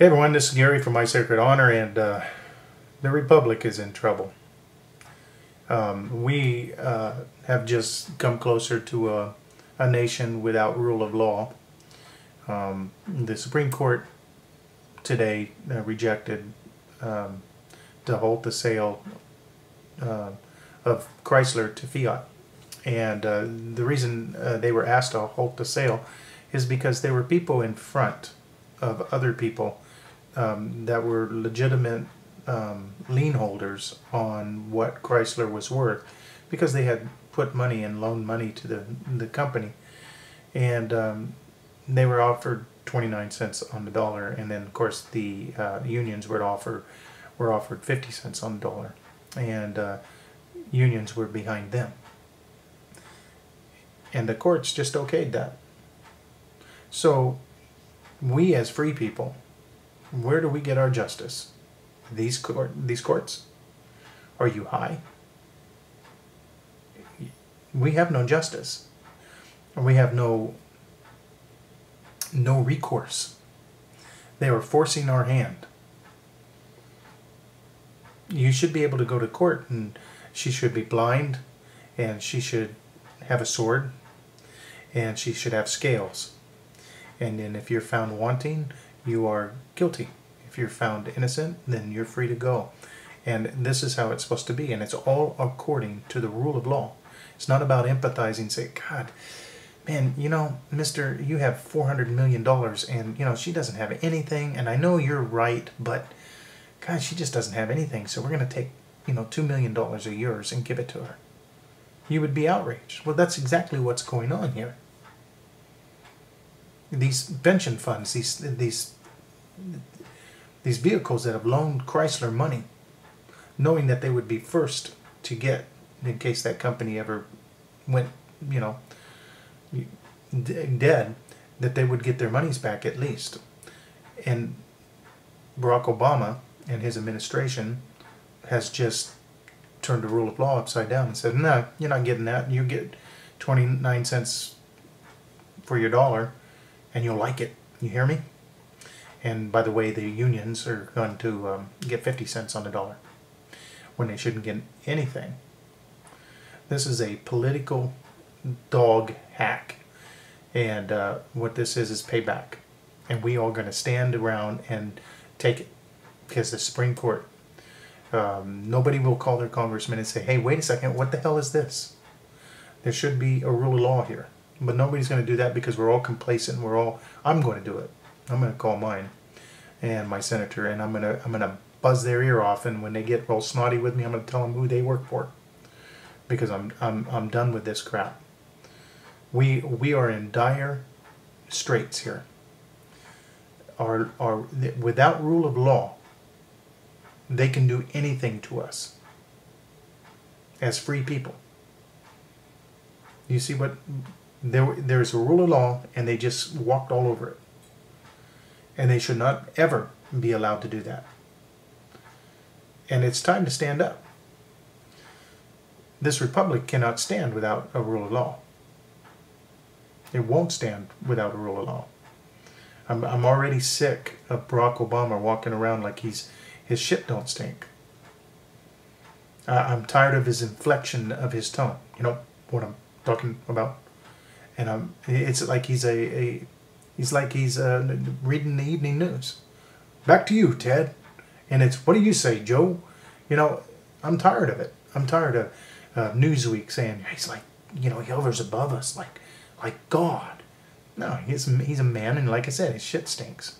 Hey everyone, this is Gary from My Sacred Honor, and the Republic is in trouble. We have just come closer to a nation without rule of law. The Supreme Court today rejected to halt the sale of Chrysler to Fiat. And the reason they were asked to halt the sale is because there were people in front of other people that were legitimate lien holders on what Chrysler was worth, because they had put money and loaned money to the company, and they were offered 29 cents on the dollar, and then of course the unions were offered 50 cents on the dollar, and unions were behind them, and the courts just okayed that. So we as free people, where do we get our justice? These courts? Are you high? We have no justice. We have no recourse. They are forcing our hand. You should be able to go to court, and she should be blind, and she should have a sword, and she should have scales. And then if you're found wanting, you are guilty. If you're found innocent, then you're free to go. And this is how it's supposed to be. And it's all according to the rule of law. It's not about empathizing, say, God, man, you know, mister, you have $400 million and, you know, she doesn't have anything. And I know you're right, but, God, she just doesn't have anything. So we're going to take, you know, $2 million of yours and give it to her. You would be outraged. Well, that's exactly what's going on here. These pension funds, these vehicles that have loaned Chrysler money, knowing that they would be first to get, in case that company ever went, you know, dead, that they would get their monies back at least. And Barack Obama and his administration has just turned the rule of law upside down and said, no, you're not getting that. You get 29 cents for your dollar, and you'll like it. You hear me? And by the way, the unions are going to get 50 cents on the dollar when they shouldn't get anything. This is a political dog hack. And what this is payback. And we are going to stand around and take it. Because the Supreme Court, nobody will call their congressman and say, hey, wait a second, what the hell is this? There should be a rule of law here. But nobody's going to do that because we're all complacent. I'm going to do it. I'm going to call mine and my senator, and I'm going to buzz their ear off. And when they get all snotty with me, I'm going to tell them who they work for, because I'm done with this crap. We are in dire straits here. Without rule of law, they can do anything to us as free people. You see what? There's a rule of law, and they just walked all over it. And they should not ever be allowed to do that. And it's time to stand up. This republic cannot stand without a rule of law. It won't stand without a rule of law. I'm already sick of Barack Obama walking around like his shit don't stink. I'm tired of his inflection of his tone. You know what I'm talking about? And it's like he's reading the evening news. Back to you, Ted. And it's, what do you say, Joe? You know, I'm tired of it. I'm tired of Newsweek saying he's like, you know, he hovers above us like God. No, he's a man, and like I said, his shit stinks.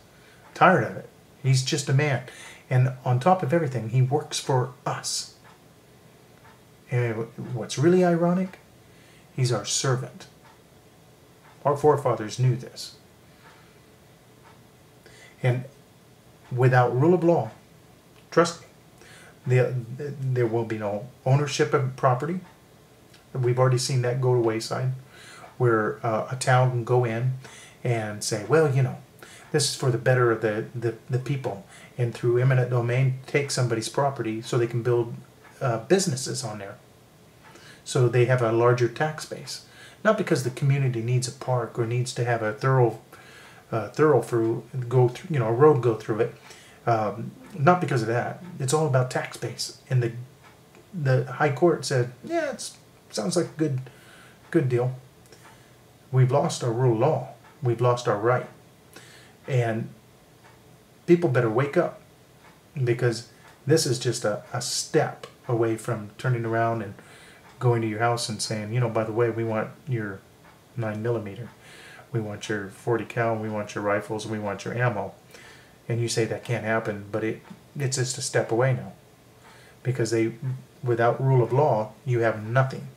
Tired of it. He's just a man. And on top of everything, he works for us. And what's really ironic, he's our servant. Our forefathers knew this. And without rule of law, trust me, there will be no ownership of property. We've already seen that go to wayside, where a town can go in and say, well, you know, this is for the better of the people, and through eminent domain take somebody's property so they can build businesses on there, so they have a larger tax base. Not because the community needs a park or needs to have a thorough a road go through it. Not because of that. It's all about tax base. And the High Court said, yeah, it sounds like a good deal. We've lost our rule of law. We've lost our right. And people better wake up, because this is just a step away from turning around and going to your house and saying, by the way, we want your 9mm. We want your 40 cal. We want your rifles. We want your ammo. And you say that can't happen, but it's just a step away now. Because without rule of law, you have nothing.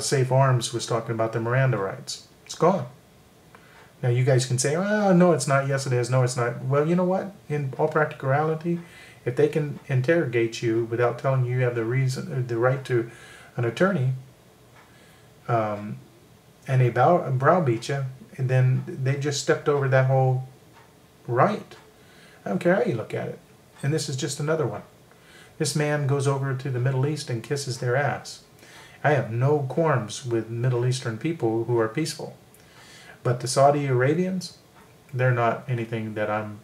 Safe Arms was talking about the Miranda rights. It's gone. Now you guys can say, oh, no, it's not. Yes, it is. No, it's not. Well, you know what? In all practicality, if they can interrogate you without telling you have the right to an attorney, and they browbeat you, and then they just stepped over that whole right. I don't care how you look at it. And this is just another one. This man goes over to the Middle East and kisses their ass. I have no qualms with Middle Eastern people who are peaceful. But the Saudi Arabians, they're not anything that I'm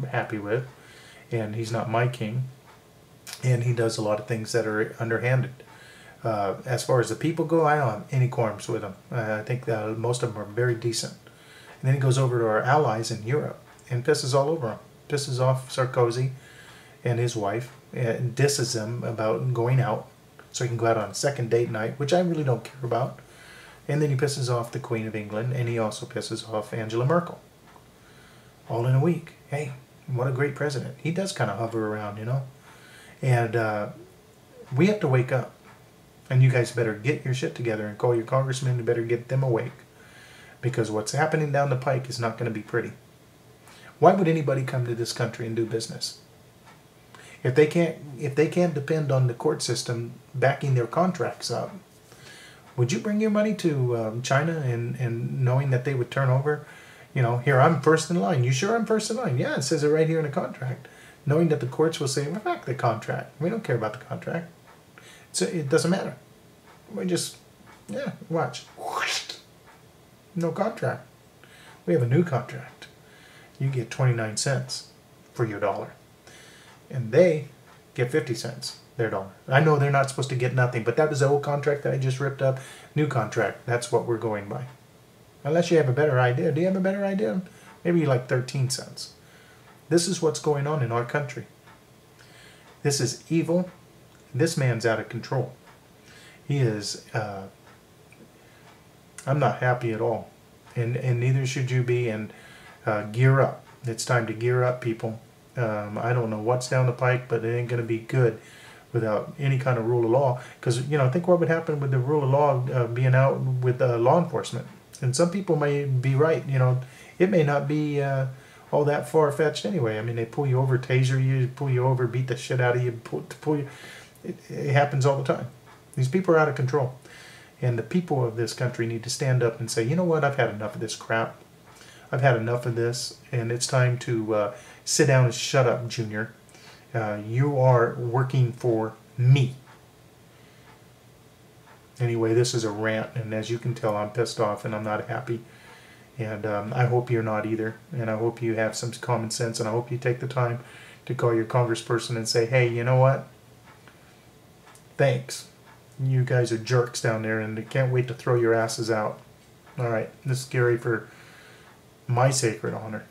happy with. And he's not my king. And he does a lot of things that are underhanded. As far as the people go, I don't have any qualms with them. I think that most of them are very decent. And then he goes over to our allies in Europe and pisses all over them. Pisses off Sarkozy and his wife and disses them about going out so he can go out on a second date night, which I really don't care about. And then he pisses off the Queen of England, and he also pisses off Angela Merkel. All in a week. Hey, what a great president. He does kind of hover around, And we have to wake up. And you guys better get your shit together and call your congressmen. You better get them awake. Because what's happening down the pike is not going to be pretty. Why would anybody come to this country and do business? If they can't depend on the court system backing their contracts up, would you bring your money to China and knowing that they would turn over? Here, I'm first in line. You sure I'm first in line? Yeah, it says it right here in the contract. Knowing that the courts will say, well, fuck the contract. We don't care about the contract. So it doesn't matter. We just, watch. No contract. We have a new contract. You get 29 cents for your dollar. And they get 50 cents, their dollar. I know they're not supposed to get nothing, but that was the old contract that I just ripped up. New contract, that's what we're going by. Unless you have a better idea. Do you have a better idea? Maybe like 13 cents. This is what's going on in our country. This is evil. This man's out of control. He is, I'm not happy at all. And neither should you be. And gear up. It's time to gear up, people. I don't know what's down the pike, but it ain't going to be good without any kind of rule of law. Because, think what would happen with the rule of law being out with law enforcement. And some people may be right. It may not be all that far-fetched anyway. I mean, they pull you over, taser you, pull you over, beat the shit out of you, pull you. It happens all the time. These people are out of control. And the people of this country need to stand up and say, you know what, I've had enough of this crap. I've had enough of this, and it's time to sit down and shut up, Junior. You are working for me. Anyway, this is a rant, and as you can tell, I'm pissed off and I'm not happy. And I hope you're not either. And I hope you have some common sense, and I hope you take the time to call your congressperson and say, hey, you know what? Thanks. You guys are jerks down there, and I can't wait to throw your asses out. All right, this is Gary for my sacred honor.